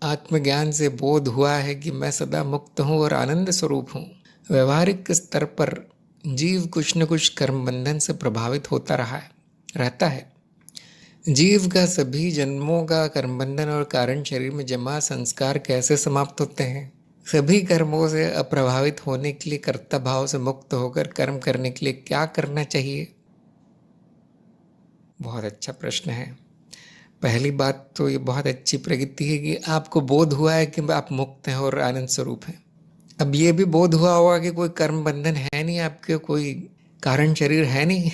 आत्मज्ञान से बोध हुआ है कि मैं सदा मुक्त हूँ और आनंद स्वरूप हूँ। व्यवहारिक स्तर पर जीव कुछ न कुछ कर्म बंधन से प्रभावित होता रहता है। जीव का सभी जन्मों का कर्म बंधन और कारण शरीर में जमा संस्कार कैसे समाप्त होते हैं? सभी कर्मों से अप्रभावित होने के लिए, कर्ता भाव से मुक्त होकर कर्म करने के लिए क्या करना चाहिए? बहुत अच्छा प्रश्न है। पहली बात तो ये बहुत अच्छी प्रगति है कि आपको बोध हुआ है कि आप मुक्त हैं और आनंद स्वरूप हैं। अब ये भी बोध हुआ होगा कि कोई कर्म बंधन है नहीं, आपके कोई कारण शरीर है नहीं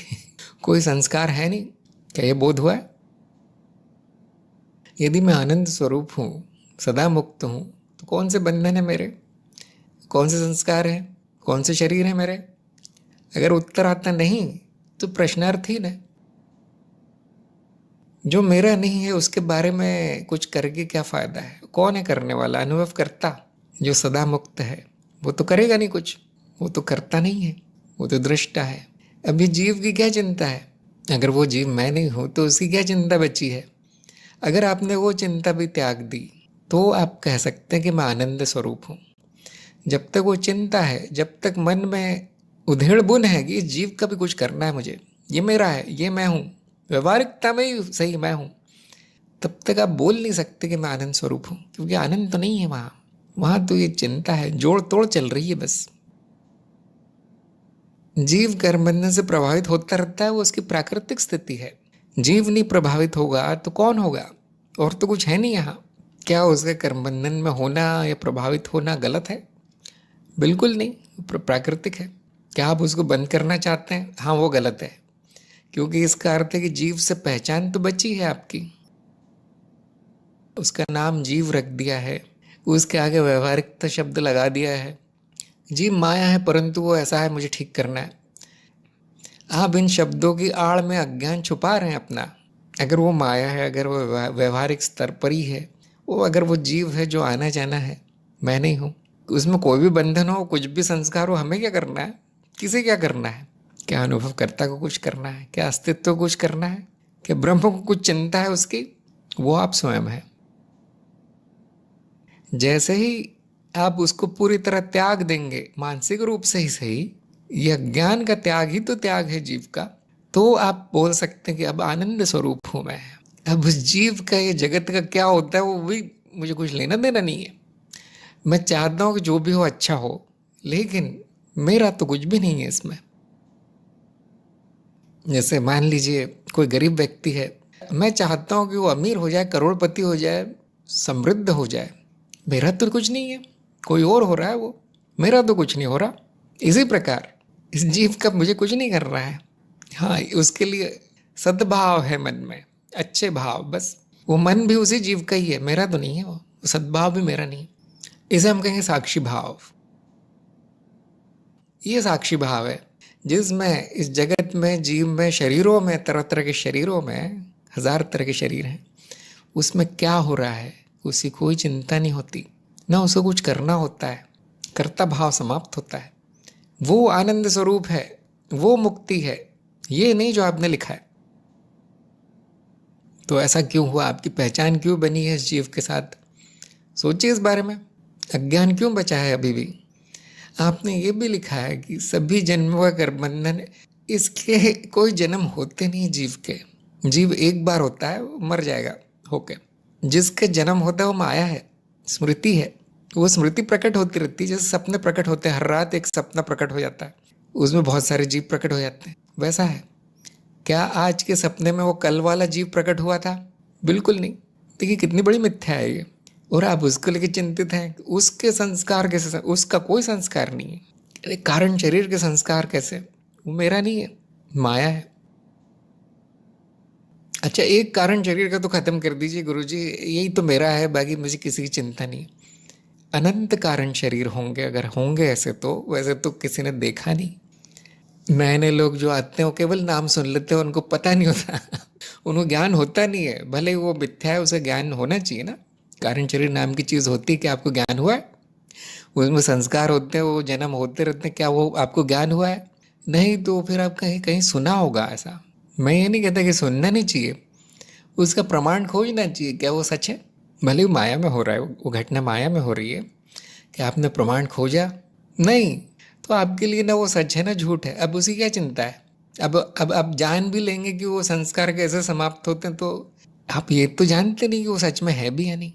कोई संस्कार है नहीं। क्या ये बोध हुआ है? यदि मैं आनंद स्वरूप हूँ, सदा मुक्त हूँ, तो कौन से बंधन है मेरे? कौन से संस्कार हैं? कौन से शरीर है मेरे? अगर उत्तर आता नहीं तो प्रश्नार्थहीन है। जो मेरा नहीं है उसके बारे में कुछ करके क्या फायदा है? कौन है करने वाला? अनुभव करता जो सदा मुक्त है वो तो करेगा नहीं कुछ, वो तो करता नहीं है, वो तो दृष्टा है। अभी जीव की क्या चिंता है? अगर वो जीव मैं नहीं हूं तो उसकी क्या चिंता बची है? अगर आपने वो चिंता भी त्याग दी तो आप कह सकते हैं कि मैं आनंद स्वरूप हूं। जब तक वो चिंता है, जब तक मन में उधेड़ बुन है कि इस जीव का भी कुछ करना है मुझे, ये मेरा है, ये मैं हूं, व्यवहारिकता में ही सही मैं हूं, तब तक आप बोल नहीं सकते कि मैं आनंद स्वरूप हूं, क्योंकि आनंद तो नहीं है वहां। वहां तो ये चिंता है, जोड़ तोड़ चल रही है बस। जीव कर्म बंधन से प्रभावित होता रहता है, वो उसकी प्राकृतिक स्थिति है। जीव नहीं प्रभावित होगा तो कौन होगा? और तो कुछ है नहीं यहाँ। क्या उसके कर्म बंधन में होना या प्रभावित होना गलत है? बिल्कुल नहीं, प्राकृतिक है। क्या आप उसको बंद करना चाहते हैं? हाँ, वो गलत है, क्योंकि इसका अर्थ है कि जीव से पहचान तो बची है आपकी। उसका नाम जीव रख दिया है, उसके आगे व्यवहारिकता शब्द लगा दिया है। जीव माया है, परंतु वो ऐसा है, मुझे ठीक करना है। आप इन शब्दों की आड़ में अज्ञान छुपा रहे हैं अपना। अगर वो माया है, अगर वो व्यवहारिक स्तर पर ही है, वो अगर वो जीव है जो आना जाना है, मैं नहीं हूँ, उसमें कोई भी बंधन हो, कुछ भी संस्कार हो, हमें क्या करना है? किसे क्या करना है? क्या अनुभवकर्ता को कुछ करना है? क्या अस्तित्व को कुछ करना है? क्या ब्रह्म को कुछ चिंता है उसकी? वो आप स्वयं है। जैसे ही आप उसको पूरी तरह त्याग देंगे, मानसिक रूप से ही सही, यह ज्ञान का त्याग ही तो त्याग है जीव का, तो आप बोल सकते हैं कि अब आनंद स्वरूप हूं मैं। अब उस जीव का, ये जगत का क्या होता है वो भी मुझे कुछ लेना देना नहीं है। मैं चाहता हूं कि जो भी हो अच्छा हो, लेकिन मेरा तो कुछ भी नहीं है इसमें। जैसे मान लीजिए कोई गरीब व्यक्ति है, मैं चाहता हूं कि वो अमीर हो जाए, करोड़पति हो जाए, समृद्ध हो जाए। मेरा तो कुछ नहीं है, कोई और हो रहा है वो, मेरा तो कुछ नहीं हो रहा। इसी प्रकार इस जीव का मुझे कुछ नहीं कर रहा है। हाँ, उसके लिए सद्भाव है मन में, अच्छे भाव, बस वो मन भी उसी जीव का ही है, मेरा तो नहीं है वो सद्भाव भी मेरा नहीं। इसे हम कहेंगे साक्षी भाव। ये साक्षी भाव है जिसमें इस जगत में, जीव में, शरीरों में, तरह तरह के शरीरों में, हजार तरह के शरीर हैं, उसमें क्या हो रहा है उसकी कोई चिंता नहीं होती, ना उसको कुछ करना होता है, कर्ता भाव समाप्त होता है। वो आनंद स्वरूप है, वो मुक्ति है, ये नहीं जो आपने लिखा है। तो ऐसा क्यों हुआ? आपकी पहचान क्यों बनी है इस जीव के साथ? सोचिए इस बारे में। अज्ञान क्यों बचा है अभी भी? आपने ये भी लिखा है कि सभी जन्मों का कर्म बंधन, इसके कोई जन्म होते नहीं जीव के। जीव एक बार होता है, वो मर जाएगा होके। जिसके जन्म होता है वो माया है, स्मृति है। वो स्मृति प्रकट होती रहती है, जैसे सपने प्रकट होते हैं, हर रात एक सपना प्रकट हो जाता है, उसमें बहुत सारे जीव प्रकट हो जाते हैं, वैसा है। क्या आज के सपने में वो कल वाला जीव प्रकट हुआ था? बिल्कुल नहीं। देखिए कितनी बड़ी मिथ्या है ये। और आप उसको लेकर चिंतित हैं, उसके संस्कार कैसे? उसका कोई संस्कार नहीं है। अरे कारण शरीर के संस्कार कैसे? वो मेरा नहीं है, माया है। अच्छा, एक कारण शरीर का तो खत्म कर दीजिए गुरुजी, यही तो मेरा है, बाकी मुझे किसी की चिंता नहीं। अनंत कारण शरीर होंगे, अगर होंगे ऐसे तो, वैसे तो किसी ने देखा नहीं। नए नए लोग जो आते हैं वो केवल नाम सुन लेते हैं, उनको पता नहीं होता उनको ज्ञान होता नहीं है। भले वो मिथ्या है, उसे ज्ञान होना चाहिए ना। कारण शरीर नाम की चीज़ होती है, क्या आपको ज्ञान हुआ है? उसमें संस्कार होते हैं, वो जन्म होते रहते हैं, क्या वो आपको ज्ञान हुआ है? नहीं तो फिर आप कहीं कहीं सुना होगा ऐसा। मैं ये नहीं कहता कि सुनना नहीं चाहिए, उसका प्रमाण खोजना चाहिए, क्या वो सच है? भले ही माया में हो रहा है, वो घटना माया में हो रही है, कि आपने प्रमाण खोजा नहीं, तो आपके लिए ना वो सच है ना झूठ है, अब उसी क्या चिंता है। अब आप जान भी लेंगे कि वो संस्कार कैसे समाप्त होते हैं, तो आप ये तो जानते नहीं कि वो सच में है भी या नहीं।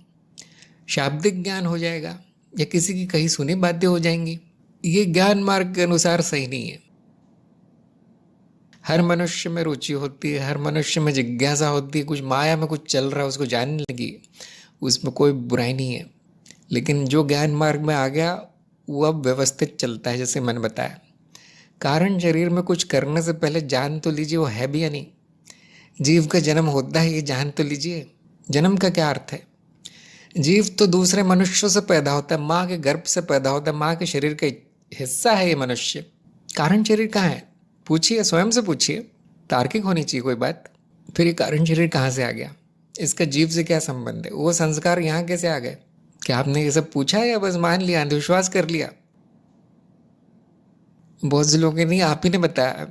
शाब्दिक ज्ञान हो जाएगा या किसी की कहीं सुनी बातें हो जाएंगी, ये ज्ञान मार्ग के अनुसार सही नहीं है। हर मनुष्य में रुचि होती है, हर मनुष्य में जिज्ञासा होती है, कुछ माया में कुछ चल रहा है उसको जानने लगी, उसमें कोई बुराई नहीं है। लेकिन जो ज्ञान मार्ग में आ गया वो अब व्यवस्थित चलता है। जैसे मैंने बताया, कारण शरीर में कुछ करने से पहले जान तो लीजिए वो है भी या नहीं। जीव का जन्म होता है ये जान तो लीजिए। जन्म का क्या अर्थ है? जीव तो दूसरे मनुष्यों से पैदा होता है, माँ के गर्भ से पैदा होता है, माँ के शरीर का हिस्सा है ये मनुष्य। कारण शरीर कहाँ है? पूछिए, स्वयं से पूछिए, तार्किक होनी चाहिए कोई बात। फिर ये कारण शरीर कहाँ से आ गया? इसका जीव से क्या संबंध है? वो संस्कार यहाँ कैसे आ गए? क्या आपने ये सब पूछा या बस मान लिया, अंधविश्वास कर लिया? बहुत से लोग नहीं, आप ही ने बताया।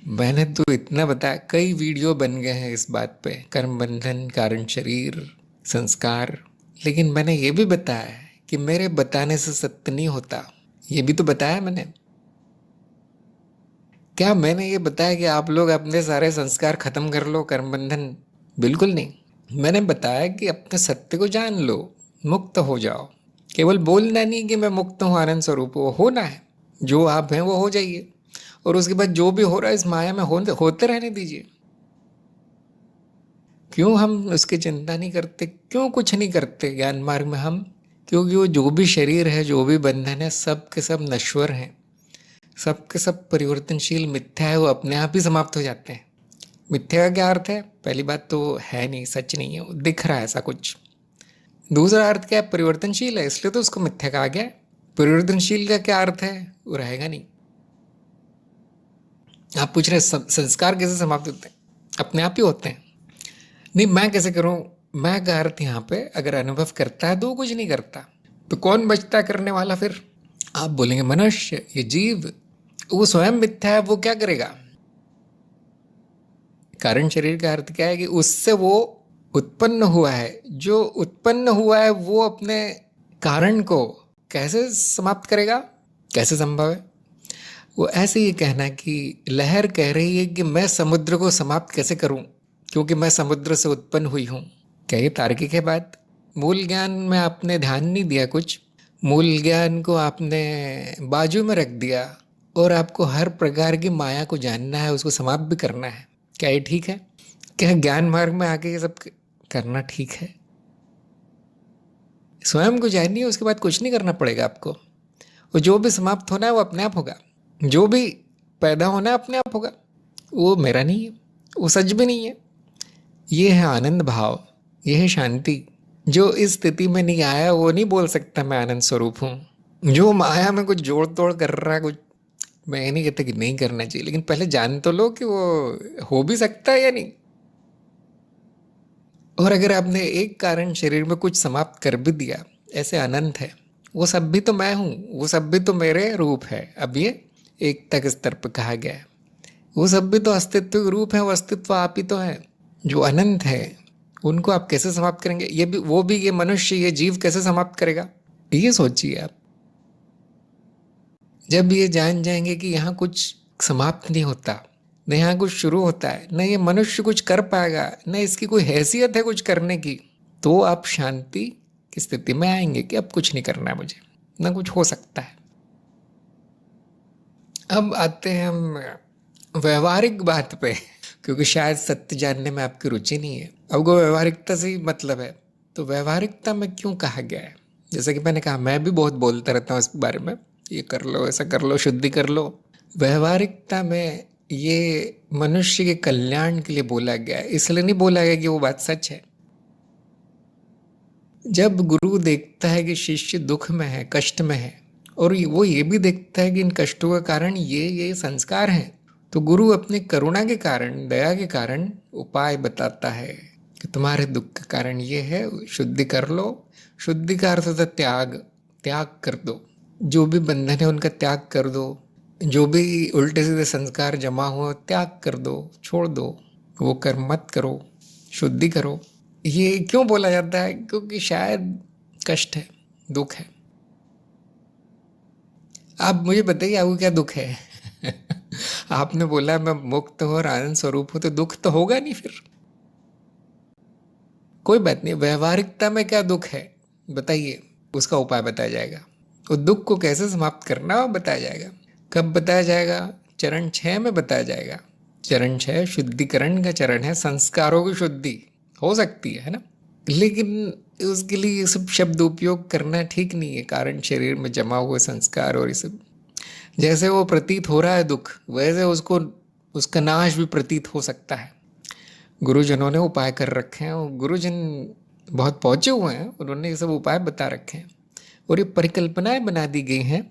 मैंने तो इतना बताया, कई वीडियो बन गए हैं इस बात पे, कर्म बंधन, कारण शरीर, संस्कार। लेकिन मैंने ये भी बताया है कि मेरे बताने से सत्य नहीं होता, ये भी तो बताया मैंने। क्या मैंने ये बताया कि आप लोग अपने सारे संस्कार खत्म कर लो, कर्म बंधन? बिल्कुल नहीं। मैंने बताया कि अपने सत्य को जान लो, मुक्त हो जाओ। केवल बोलना नहीं कि मैं मुक्त हूँ, आनंद स्वरूप, वो होना है। जो आप हैं वो हो जाइए, और उसके बाद जो भी हो रहा है इस माया में होते रहने दीजिए। क्यों हम उसकी चिंता नहीं करते? क्यों कुछ नहीं करते ज्ञान मार्ग में हम? क्योंकि वो जो भी शरीर है, जो भी बंधन है, सब के सब नश्वर हैं, सब के सब परिवर्तनशील, मिथ्या है, वो अपने आप ही समाप्त हो जाते हैं। मिथ्या का क्या अर्थ है? पहली बात तो है नहीं, सच नहीं है, वो दिख रहा है ऐसा कुछ। दूसरा अर्थ क्या है? परिवर्तनशील है, इसलिए तो उसको मिथ्या कहा गया है। परिवर्तनशील का क्या अर्थ है? वो रहेगा नहीं। आप पूछ रहे संस्कार कैसे समाप्त होते हैं? अपने आप ही होते हैं। नहीं, मैं कैसे करूं? मैं का अर्थ यहाँ पे अगर अनुभव करता है तो वो कुछ नहीं करता, तो कौन बचता करने वाला फिर? आप बोलेंगे मनुष्य, ये जीव, वो स्वयं मिथ्या है, वो क्या करेगा? कारण शरीर का अर्थ क्या है? कि उससे वो उत्पन्न हुआ है, जो उत्पन्न हुआ है वो अपने कारण को कैसे समाप्त करेगा? कैसे संभव है? वो ऐसे ही कहना कि लहर कह रही है कि मैं समुद्र को समाप्त कैसे करूं, क्योंकि मैं समुद्र से उत्पन्न हुई हूं। क्या ये तार्किक है बात? मूल ज्ञान में आपने ध्यान नहीं दिया कुछ, मूल ज्ञान को आपने बाजू में रख दिया, और आपको हर प्रकार की माया को जानना है, उसको समाप्त भी करना है। क्या ये ठीक है? क्या ज्ञान मार्ग में आके ये सब करना ठीक है? स्वयं को जानिए, उसके बाद कुछ नहीं करना पड़ेगा आपको। और जो भी समाप्त होना है वो अपने आप होगा, जो भी पैदा होना है अपने आप होगा। वो मेरा नहीं है, वो सच भी नहीं है। ये है आनंद भाव, ये है शांति। जो इस स्थिति में नहीं आया वो नहीं बोल सकता मैं आनंद स्वरूप हूँ। जो माया में कुछ जोड़ तोड़ कर रहा है, कुछ, मैं ये नहीं कहता कि नहीं करना चाहिए, लेकिन पहले जान तो लो कि वो हो भी सकता है या नहीं। और अगर आपने एक कारण शरीर में कुछ समाप्त कर भी दिया, ऐसे अनंत है, वो सब भी तो मैं हूँ, वो सब भी तो मेरे रूप है। अब ये एकता के स्तर पर कहा गया है, वो सब भी तो अस्तित्व के रूप है, वो अस्तित्व आप ही तो है। जो अनंत है उनको आप कैसे समाप्त करेंगे? ये भी, वो भी, ये मनुष्य, ये जीव कैसे समाप्त करेगा? ये सोचिए आप। जब ये जान जाएंगे कि यहाँ कुछ समाप्त नहीं होता, न यहाँ कुछ शुरू होता है, न ये मनुष्य कुछ कर पाएगा, न इसकी कोई हैसियत है कुछ करने की, तो आप शांति की स्थिति में आएंगे कि अब कुछ नहीं करना है मुझे, न कुछ हो सकता है। अब आते हैं हम व्यवहारिक बात पे, क्योंकि शायद सत्य जानने में आपकी रुचि नहीं है। अब वो व्यवहारिकता से ही मतलब है, तो व्यवहारिकता में क्यों कहा गया है? जैसे कि मैंने कहा, मैं भी बहुत बोलता रहता हूँ इस बारे में, ये कर लो, ऐसा कर लो, शुद्धि कर लो। व्यवहारिकता में ये मनुष्य के कल्याण के लिए बोला गया है, इसलिए नहीं बोला गया कि वो बात सच है। जब गुरु देखता है कि शिष्य दुख में है, कष्ट में है, और वो ये भी देखता है कि इन कष्टों का कारण ये संस्कार हैं, तो गुरु अपनी करुणा के कारण, दया के कारण उपाय बताता है कि तुम्हारे दुख का कारण ये है, शुद्धि कर लो। शुद्धि का अर्थ होता है त्याग, त्याग कर दो, जो भी बंधन है उनका त्याग कर दो, जो भी उल्टे सीधे संस्कार जमा हो त्याग कर दो, छोड़ दो, वो कर्म मत करो, शुद्धि करो। ये क्यों बोला जाता है? क्योंकि शायद कष्ट है, दुख है। आप मुझे बताइए, आपको क्या दुख है? आपने बोला मैं मुक्त हूँ और आनंद स्वरूप हूँ, तो दुख तो होगा नहीं फिर। कोई बात नहीं, व्यवहारिकता में क्या दुख है बताइए, उसका उपाय बताया जाएगा। उस दुख को कैसे समाप्त करना है वो बताया जाएगा। कब बताया जाएगा? चरण 6 में बताया जाएगा। चरण 6 शुद्धिकरण का चरण है, संस्कारों की शुद्धि हो सकती है ना? लेकिन उसके लिए ये सब शब्द उपयोग करना ठीक नहीं है। कारण शरीर में जमा हुए संस्कार और ये सब, जैसे वो प्रतीत हो रहा है दुख, वैसे उसको उसका नाश भी प्रतीत हो सकता है। गुरुजनों ने उपाय कर रखे हैं, और गुरुजन बहुत पहुँचे हुए हैं, उन्होंने ये सब उपाय बता रखे हैं। और ये परिकल्पनाएं बना दी गई हैं।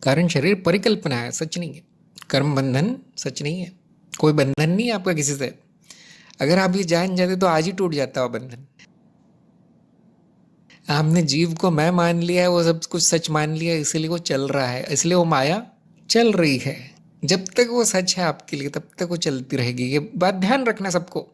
कारण शरीर परिकल्पना है, सच नहीं है। कर्म बंधन सच नहीं है। कोई बंधन नहीं है आपका किसी से। अगर आप ये जान जाते तो आज ही टूट जाता हो बंधन। आपने जीव को मैं मान लिया है, वो सब कुछ सच मान लिया, इसलिए वो चल रहा है, इसलिए वो माया चल रही है। जब तक वो सच है आपके लिए, तब तक वो चलती रहेगी। ये बात ध्यान रखना सबको।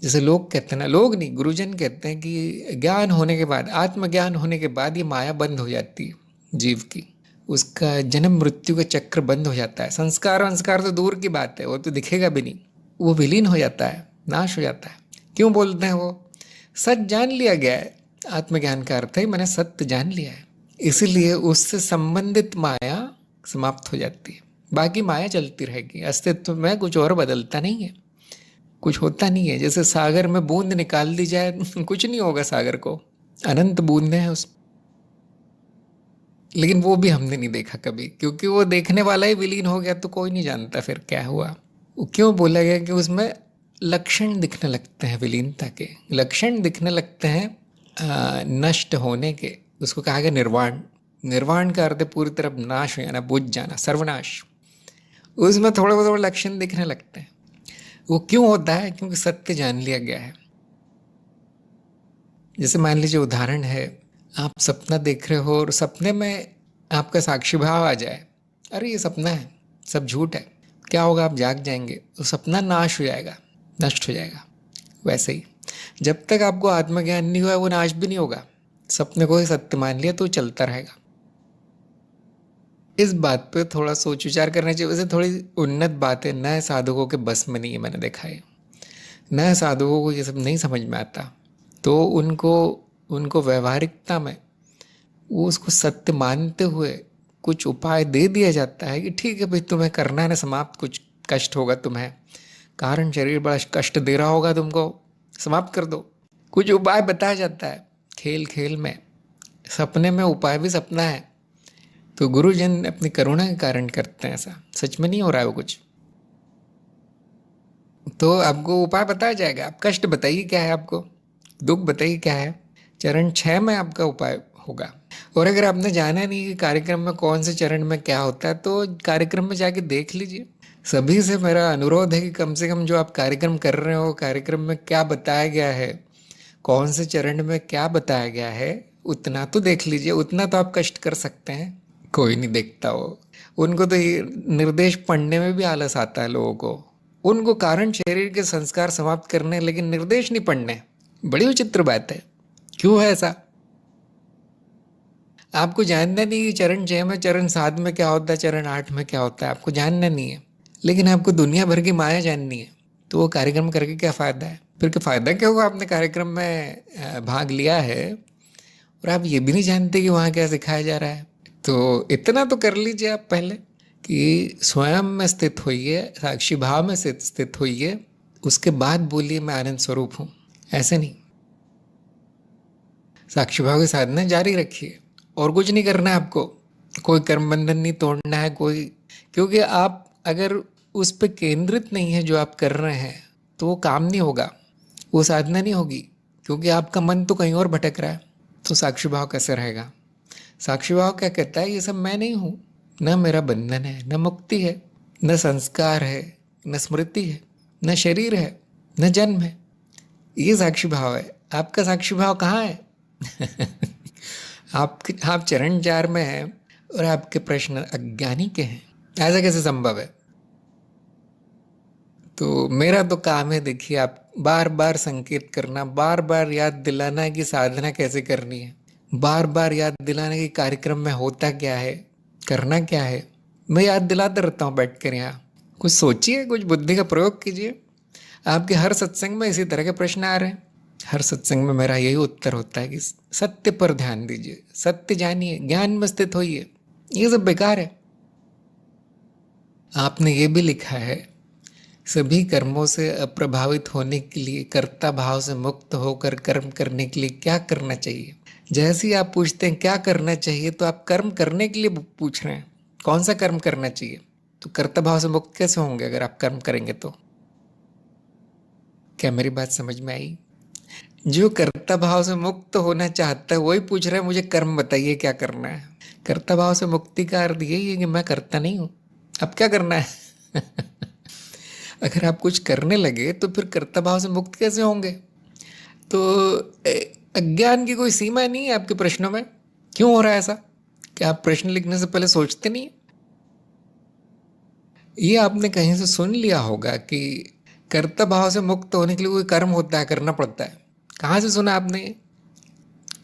जैसे लोग कहते हैं ना, लोग नहीं, गुरुजन कहते हैं कि ज्ञान होने के बाद, आत्मज्ञान होने के बाद ये माया बंद हो जाती है जीव की। उसका जन्म मृत्यु का चक्र बंद हो जाता है। संस्कार वंस्कार तो दूर की बात है, वो तो दिखेगा भी नहीं। वो विलीन हो जाता है, नाश हो जाता है। क्यों बोलते हैं? वो सच जान लिया गया है। आत्मज्ञान का अर्थ है मैंने सत्य जान लिया है, इसीलिए उससे संबंधित माया समाप्त हो जाती है। बाकी माया चलती रहेगी। अस्तित्व में कुछ और बदलता नहीं है, कुछ होता नहीं है। जैसे सागर में बूंद निकाल दी जाए कुछ नहीं होगा सागर को, अनंत बूंदें हैं उस। लेकिन वो भी हमने नहीं देखा कभी, क्योंकि वो देखने वाला ही विलीन हो गया, तो कोई नहीं जानता फिर क्या हुआ। वो क्यों बोला गया? कि उसमें लक्षण दिखने लगते हैं विलीनता के, लक्षण दिखने लगते हैं नष्ट होने के। उसको कहा गया निर्वाण। निर्वाण का अर्थ है पूरी तरफ नाश हो जाना, बुझ जाना, सर्वनाश। उसमें थोड़े थोड़े लक्षण दिखने लगते हैं। वो क्यों होता है? क्योंकि सत्य जान लिया गया है। जैसे मान लीजिए उदाहरण है, आप सपना देख रहे हो और सपने में आपका साक्षी भाव आ जाए, अरे ये सपना है, सब झूठ है। क्या होगा? आप जाग जाएंगे, तो सपना नाश हो जाएगा, नष्ट हो जाएगा। वैसे ही जब तक आपको आत्मज्ञान नहीं हुआ, वो नाश भी नहीं होगा। सपने को ही सत्य मान लिया तो चलता रहेगा। इस बात पे थोड़ा सोच विचार करना चाहिए। वैसे थोड़ी उन्नत बातें नए साधकों के बस में नहीं है, मैंने देखा है। नए साधकों को ये सब नहीं समझ में आता, तो उनको उनको व्यवहारिकता में वो उसको सत्य मानते हुए कुछ उपाय दे दिया जाता है कि ठीक है भाई, तुम्हें करना है ना समाप्त, कुछ कष्ट होगा तुम्हें, कारण शरीर बड़ा कष्ट दे रहा होगा तुमको, समाप्त कर दो। कुछ उपाय बताया जाता है खेल खेल में। सपने में उपाय भी सपना है, तो गुरुजन अपनी करुणा के कारण करते हैं ऐसा। सच में नहीं हो रहा है वो कुछ, तो आपको उपाय बताया जाएगा। आप कष्ट बताइए क्या है आपको, दुख बताइए क्या है, चरण 6 में आपका उपाय होगा। और अगर आपने जाना नहीं कि कार्यक्रम में कौन से चरण में क्या होता है, तो कार्यक्रम में जाके देख लीजिए। सभी से मेरा अनुरोध है कि कम से कम जो आप कार्यक्रम कर रहे हो, कार्यक्रम में क्या बताया गया है, कौन से चरण में क्या बताया गया है, उतना तो देख लीजिए। उतना तो आप कष्ट कर सकते हैं। कोई नहीं देखता हो। उनको तो ये निर्देश पढ़ने में भी आलस आता है लोगों को। उनको कारण शरीर के संस्कार समाप्त करने, लेकिन निर्देश नहीं पढ़ने। बड़ी विचित्र बात है। क्यों है ऐसा? आपको जानना नहीं कि चरण 6 में, चरण 7 में क्या होता है, चरण 8 में क्या होता है, आपको जानना नहीं है। लेकिन आपको दुनिया भर की माया जाननी है, तो वो कार्यक्रम करके क्या फ़ायदा है? फिर क्या फ़ायदा क्या होगा? आपने कार्यक्रम में भाग लिया है और आप ये भी नहीं जानते कि वहाँ क्या सिखाया जा रहा है। तो इतना तो कर लीजिए आप पहले कि स्वयं में स्थित होइए, साक्षी भाव में स्थित होइए, उसके बाद बोलिए मैं आनंद स्वरूप हूँ। ऐसे नहीं, साक्षी भाव की साधना जारी रखिए। और कुछ नहीं करना है आपको, कोई कर्म बंधन नहीं तोड़ना है कोई। क्योंकि आप अगर उस पर केंद्रित नहीं है जो आप कर रहे हैं, तो वो काम नहीं होगा, वो साधना नहीं होगी। क्योंकि आपका मन तो कहीं और भटक रहा है, तो साक्षी भाव कैसे रहेगा? साक्षी भाव क्या कहता है? ये सब मैं नहीं हूँ, न मेरा बंधन है, न मुक्ति है, न संस्कार है, न स्मृति है, न शरीर है, न जन्म है। ये साक्षी भाव है। आपका साक्षी भाव कहाँ है? आप चरण 4 में हैं और आपके प्रश्न अज्ञानी के हैं। ऐसा कैसे संभव है? तो मेरा तो काम है, देखिए, आप बार बार संकेत करना, बार बार याद दिलाना कि साधना कैसे करनी है, बार बार याद दिलाना कि कार्यक्रम में होता क्या है, करना क्या है। मैं याद दिलाता रहता हूँ बैठ कर यहाँ। कुछ सोचिए, कुछ बुद्धि का प्रयोग कीजिए। आपके हर सत्संग में इसी तरह के प्रश्न आ रहे हैं। हर सत्संग में मेरा यही उत्तर होता है कि सत्य पर ध्यान दीजिए, सत्य जानिए, ज्ञान में स्थित होइए। ये सब बेकार है। आपने ये भी लिखा है, सभी कर्मों से अप्रभावित होने के लिए, कर्ता भाव से मुक्त होकर कर्म करने के लिए क्या करना चाहिए। जैसे ही आप पूछते हैं क्या करना चाहिए, तो आप कर्म करने के लिए पूछ रहे हैं, कौन सा कर्म करना चाहिए। तो कर्ता भाव से मुक्त कैसे होंगे अगर आप कर्म करेंगे तो। क्या मेरी बात समझ में आई? जो कर्ता भाव से मुक्त होना चाहता है वही पूछ रहा है मुझे कर्म बताइए क्या करना है। कर्ता भाव से मुक्ति का अर्थ यही है कि मैं करता नहीं हूं, अब क्या करना है। अगर आप कुछ करने लगे तो फिर कर्ता भाव से मुक्त कैसे होंगे। तो अज्ञान की कोई सीमा नहीं है आपके प्रश्नों में। क्यों हो रहा है ऐसा? क्या आप प्रश्न लिखने से पहले सोचते नहीं? ये आपने कहीं से सुन लिया होगा कि कर्ता भाव से मुक्त होने के लिए कोई कर्म होता है, करना पड़ता है। कहाँ से सुना आपने?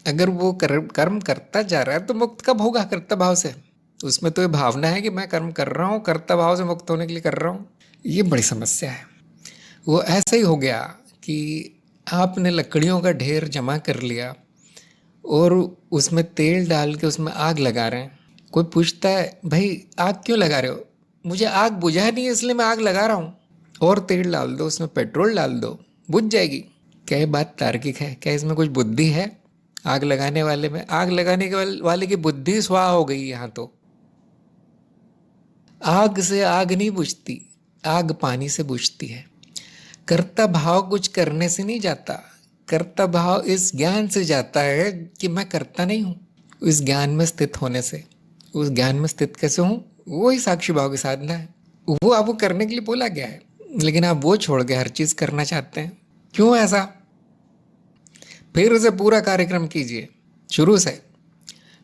अगर वो कर्म करता जा रहा है तो मुक्त कब होगा कर्ता भाव से? उसमें तो ये भावना है कि मैं कर्म कर रहा हूँ, कर्ता भाव से मुक्त होने के लिए कर रहा हूँ। ये बड़ी समस्या है। वो ऐसा ही हो गया कि आपने लकड़ियों का ढेर जमा कर लिया और उसमें तेल डाल के उसमें आग लगा रहे हैं। कोई पूछता है भाई आग क्यों लगा रहे हो? मुझे आग बुझा नहीं है इसलिए मैं आग लगा रहा हूँ। और तेल डाल दो, उसमें पेट्रोल डाल दो, बुझ जाएगी। क्या ये बात तार्किक है? क्या इसमें कुछ बुद्धि है? आग लगाने वाले में, आग लगाने के वाले की बुद्धि स्वाहा हो गई। यहाँ तो आग से आग नहीं बुझती, आग पानी से बुझती है। कर्ता भाव कुछ करने से नहीं जाता, कर्ता भाव इस ज्ञान से जाता है कि मैं करता नहीं हूँ। उस ज्ञान में स्थित होने से, उस ज्ञान में स्थित कैसे हूँ, वो ही साक्षी भाव की साधना है। वो आपको करने के लिए बोला गया है, लेकिन आप वो छोड़ के हर चीज करना चाहते हैं। क्यों ऐसा? फिर उसे पूरा कार्यक्रम कीजिए शुरू से।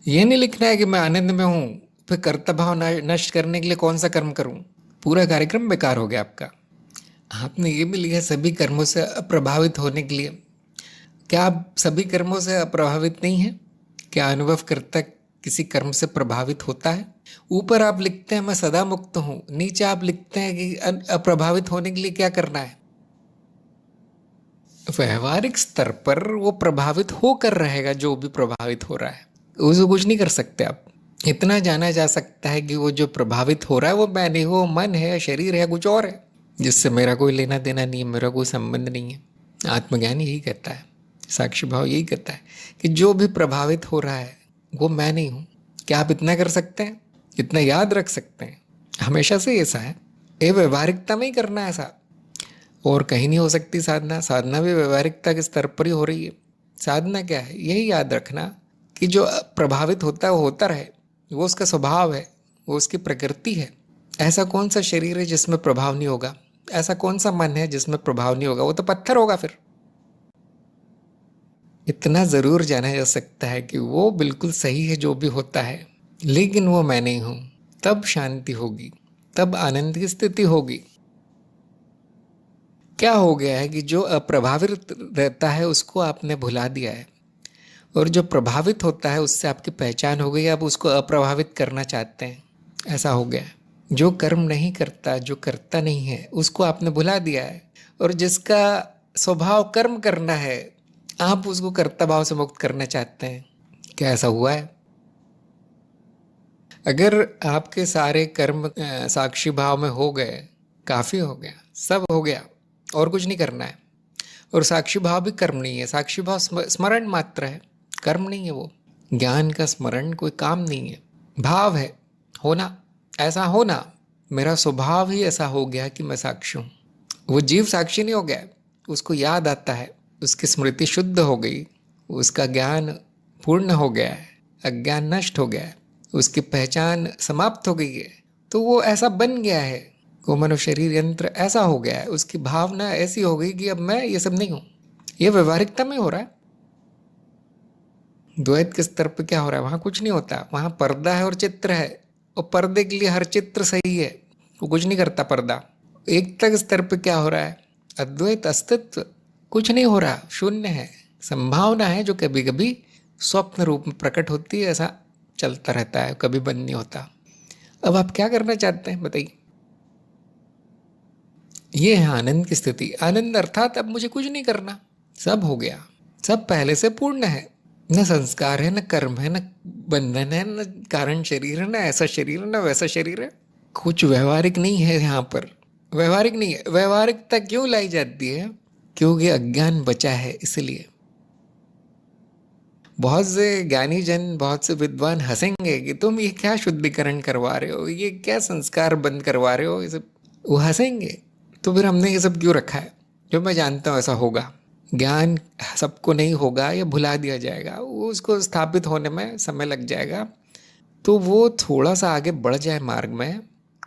ये नहीं लिखना है कि मैं आनंद में हूं, फिर कर्ता भाव नष्ट करने के लिए कौन सा कर्म करूं। पूरा कार्यक्रम बेकार हो गया आपका। आपने ये भी लिखा सभी कर्मों से अप्रभावित होने के लिए। क्या आप सभी कर्मों से अप्रभावित नहीं है? क्या अनुभव करता किसी कर्म से प्रभावित होता है? ऊपर आप लिखते हैं मैं सदा मुक्त हूं, नीचे आप लिखते हैं कि अप्रभावित होने के लिए क्या करना है। व्यवहारिक स्तर पर वो प्रभावित होकर रहेगा, जो भी प्रभावित हो रहा है उसको कुछ नहीं कर सकते आप। इतना जाना जा सकता है कि वो जो प्रभावित हो रहा है वो मैं नहीं, वो मन है, शरीर है, कुछ और है जिससे मेरा कोई लेना देना नहीं है, मेरा कोई संबंध नहीं है। आत्मज्ञान यही कहता है, साक्षी भाव यही कहता है कि जो भी प्रभावित हो रहा है वो मैं नहीं हूँ। क्या आप इतना कर सकते हैं? इतना याद रख सकते हैं? हमेशा से ऐसा है, ये व्यवहारिकता में ही करना है ऐसा, और कहीं नहीं हो सकती साधना। साधना भी व्यवहारिकता के स्तर पर ही हो रही है। साधना क्या है? यही याद रखना कि जो प्रभावित होता है वो होता रहे, वो उसका स्वभाव है, वो उसकी प्रकृति है। ऐसा कौन सा शरीर है जिसमें प्रभाव नहीं होगा? ऐसा कौन सा मन है जिसमें प्रभाव नहीं होगा? वो तो पत्थर होगा फिर। इतना जरूर जाना जा सकता है कि वो बिल्कुल सही है जो भी होता है, लेकिन वो मैं नहीं हूं। तब शांति होगी, तब आनंद की स्थिति होगी। क्या हो गया है कि जो अप्रभावित रहता है उसको आपने भुला दिया है, और जो प्रभावित होता है उससे आपकी पहचान हो गई, आप उसको अप्रभावित करना चाहते हैं। ऐसा हो गया है। जो कर्म नहीं करता, जो करता नहीं है, उसको आपने भुला दिया है, और जिसका स्वभाव कर्म करना है आप उसको कर्ता भाव से मुक्त करना चाहते हैं। क्या ऐसा हुआ है? अगर आपके सारे कर्म साक्षी भाव में हो गए, काफी हो गया, सब हो गया, और कुछ नहीं करना है। और साक्षी भाव भी कर्म नहीं है, साक्षी भाव स्मरण मात्र है, कर्म नहीं है वो। ज्ञान का स्मरण कोई काम नहीं है, भाव है, होना, ऐसा होना। मेरा स्वभाव ही ऐसा हो गया कि मैं साक्षी हूँ। वो जीव साक्षी नहीं हो गया, उसको याद आता है, उसकी स्मृति शुद्ध हो गई, उसका ज्ञान पूर्ण हो गया है, अज्ञान नष्ट हो गया है, उसकी पहचान समाप्त हो गई है। तो वो ऐसा बन गया है, वो मनुष्य शरीर यंत्र ऐसा हो गया है, उसकी भावना ऐसी हो गई कि अब मैं ये सब नहीं हूं। ये व्यवहारिकता में हो रहा है। द्वैत के स्तर पर क्या हो रहा है? वहां कुछ नहीं होता, वहां पर्दा है और चित्र है, और पर्दे के लिए हर चित्र सही है, वो कुछ नहीं करता पर्दा। एक तक स्तर पे क्या हो रहा है? अद्वैत अस्तित्व, कुछ नहीं हो रहा, शून्य है। संभावना है जो कभी कभी स्वप्न रूप में प्रकट होती है, ऐसा चलता रहता है, कभी बंद नहीं होता। अब आप क्या करना चाहते हैं बताइए? ये है आनंद की स्थिति। आनंद अर्थात अब मुझे कुछ नहीं करना, सब हो गया, सब पहले से पूर्ण है। न संस्कार है, न कर्म है, न बंधन है, न कारण शरीर है, न ऐसा शरीर है, न वैसा शरीर है। कुछ व्यवहारिक नहीं है यहाँ पर, व्यवहारिक नहीं है। व्यवहारिकता क्यों लाई जाती है? क्योंकि अज्ञान बचा है, इसलिए। बहुत से ज्ञानी जन, बहुत से विद्वान हंसेंगे कि तुम ये क्या शुद्धिकरण करवा रहे हो, ये क्या संस्कार बंद करवा रहे हो, ये सब। वो हंसेंगे। तो फिर हमने ये सब क्यों रखा है? जो मैं जानता हूँ ऐसा होगा। ज्ञान सबको नहीं होगा, या भुला दिया जाएगा, वो उसको स्थापित होने में समय लग जाएगा। तो वो थोड़ा सा आगे बढ़ जाए मार्ग में,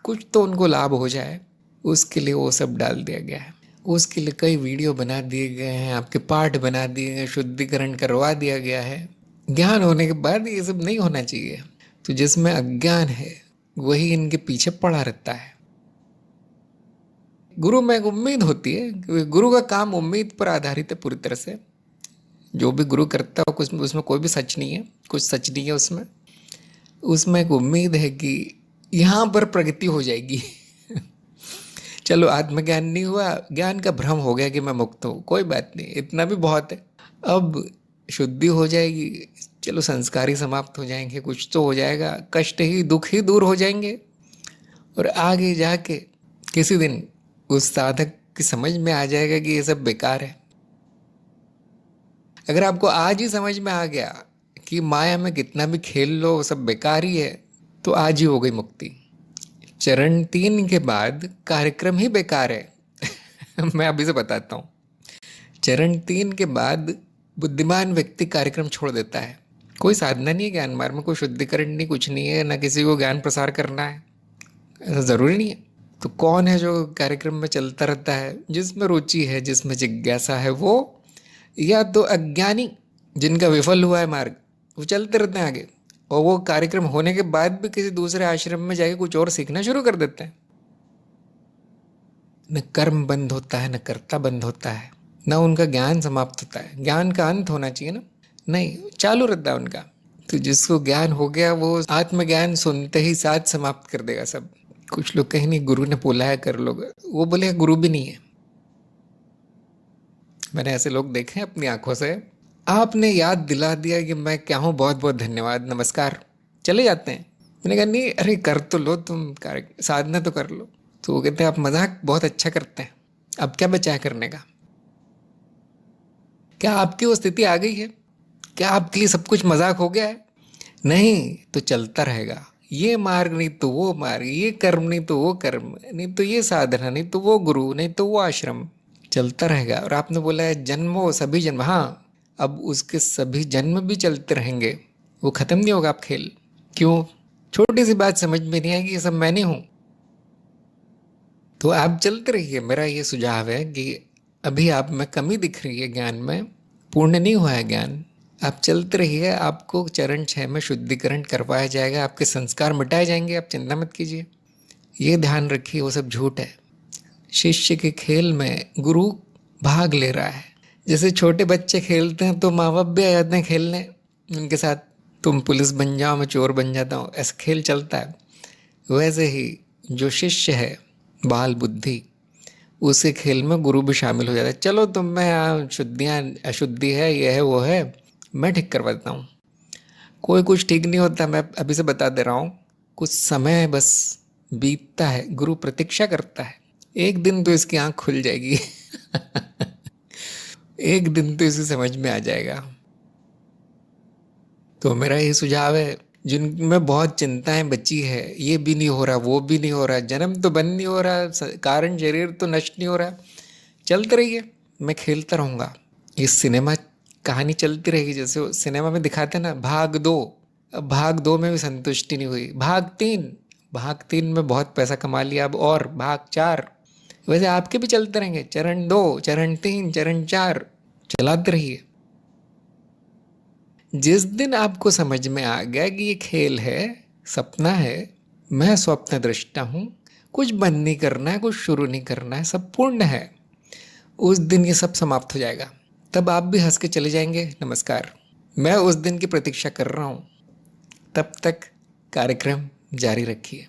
कुछ तो उनको लाभ हो जाए, उसके लिए वो सब डाल दिया गया है। उसके लिए कई वीडियो बना दिए गए हैं, आपके पाठ बना दिए गए, शुद्धिकरण करवा दिया गया है। ज्ञान होने के बाद ये सब नहीं होना चाहिए। तो जिसमें अज्ञान है वही इनके पीछे पड़ा रहता है। गुरु में एक उम्मीद होती है, गुरु का काम उम्मीद पर आधारित है पूरी तरह से। जो भी गुरु करता है कुछ उसमें कोई भी सच नहीं है, कुछ सच नहीं है उसमें। उसमें एक उम्मीद है कि यहाँ पर प्रगति हो जाएगी। चलो आत्मज्ञान नहीं हुआ, ज्ञान का भ्रम हो गया कि मैं मुक्त हूँ, कोई बात नहीं, इतना भी बहुत है। अब शुद्धि हो जाएगी, चलो संस्कार ही समाप्त हो जाएंगे, कुछ तो हो जाएगा, कष्ट ही दुख ही दूर हो जाएंगे। और आगे जाके किसी दिन उस साधक की समझ में आ जाएगा कि ये सब बेकार है। अगर आपको आज ही समझ में आ गया कि माया में कितना भी खेल लो वो सब बेकार ही है, तो आज ही हो गई मुक्ति। चरण 3 के बाद कार्यक्रम ही बेकार है। मैं अभी से बताता हूँ। चरण 3 के बाद बुद्धिमान व्यक्ति कार्यक्रम छोड़ देता है। कोई साधना नहीं है ज्ञान मार्ग में, कोई शुद्धिकरण नहीं, कुछ नहीं है, ना किसी को ज्ञान प्रसार करना है, ऐसा ज़रूरी नहीं है। तो कौन है जो कार्यक्रम में चलता रहता है? जिसमें रुचि है, जिसमें जिज्ञासा है वो, या तो अज्ञानी जिनका विफल हुआ है मार्ग, वो चलते रहते हैं आगे, और वो कार्यक्रम होने के बाद भी किसी दूसरे आश्रम में जाके कुछ और सीखना शुरू कर देते हैं। न कर्म बंद होता है, न कर्ता बंद होता है, न उनका ज्ञान समाप्त होता है। ज्ञान का अंत होना चाहिए ना, नहीं, चालू रहता है उनका। तो जिसको ज्ञान हो गया वो आत्मज्ञान सुनते ही साथ समाप्त कर देगा सब। कुछ लोग कहीं नहीं, गुरु ने बोला है कर लो, वो बोले गुरु भी नहीं है। मैंने ऐसे लोग देखे हैं अपनी आंखों से। आपने याद दिला दिया कि मैं क्या हूँ, बहुत बहुत धन्यवाद, नमस्कार, चले जाते हैं। मैंने कहा नहीं, अरे कर तो लो, तुम साधना तो कर लो। तो वो कहते हैं आप मजाक बहुत अच्छा करते हैं, अब क्या बचा है करने का? क्या आपकी वो स्थिति आ गई है? क्या आपके लिए सब कुछ मजाक हो गया है? नहीं तो चलता रहेगा। ये मार्ग नहीं तो वो मार्ग, ये कर्म नहीं तो वो कर्म, नहीं तो ये साधना, नहीं तो वो गुरु, नहीं तो वो आश्रम, चलता रहेगा। और आपने बोला है जन्मों सभी जन्म, हाँ, अब उसके सभी जन्म भी चलते रहेंगे, वो खत्म नहीं होगा आप खेल। क्यों? छोटी सी बात समझ में नहीं आएगी, ये सब मैंने हूँ। तो आप चलते रहिए। मेरा ये सुझाव है कि अभी आप में कमी दिख रही है ज्ञान में, पूर्ण नहीं हुआ है ज्ञान, आप चलते रहिए। आपको चरण 6 में शुद्धिकरण करवाया जाएगा, आपके संस्कार मिटाए जाएंगे, आप चिंता मत कीजिए। ये ध्यान रखिए वो सब झूठ है। शिष्य के खेल में गुरु भाग ले रहा है। जैसे छोटे बच्चे खेलते हैं तो माँ बाप भी आ जाते हैं खेलने उनके साथ, तुम पुलिस बन जाओ मैं चोर बन जाता हूँ, ऐसा खेल चलता है। वैसे ही जो शिष्य है बाल बुद्धि, उसी खेल में गुरु भी शामिल हो जाता है। चलो तुम में यहाँ शुद्धियाँ अशुद्धि है, ये है वो है, मैं ठीक करवा देता हूँ। कोई कुछ ठीक नहीं होता, मैं अभी से बता दे रहा हूँ। कुछ समय बस बीतता है, गुरु प्रतीक्षा करता है, एक दिन तो इसकी आँख खुल जाएगी। एक दिन तो इसे समझ में आ जाएगा। तो मेरा ये सुझाव है, जिनमें बहुत चिंताएं बची है, ये भी नहीं हो रहा, वो भी नहीं हो रहा, जन्म तो बंद नहीं हो रहा, कारण शरीर तो नष्ट नहीं हो रहा, चलते रहिए, मैं खेलता रहूँगा। ये सिनेमा कहानी चलती रहेगी। जैसे सिनेमा में दिखाते हैं ना, भाग 2, अब भाग 2 में भी संतुष्टि नहीं हुई, भाग 3 में बहुत पैसा कमा लिया, अब और भाग 4। वैसे आपके भी चलते रहेंगे, चरण 2, चरण 3, चरण 4, चलाते रहिए। जिस दिन आपको समझ में आ गया कि ये खेल है, सपना है, मैं स्वप्न दृष्टा हूँ, कुछ बंद नहीं करना है, कुछ शुरू नहीं करना है, सब पूर्ण है। उस दिन ये सब समाप्त हो जाएगा, तब आप भी हंस के चले जाएंगे। नमस्कार, मैं उस दिन की प्रतीक्षा कर रहा हूँ। तब तक कार्यक्रम जारी रखिए।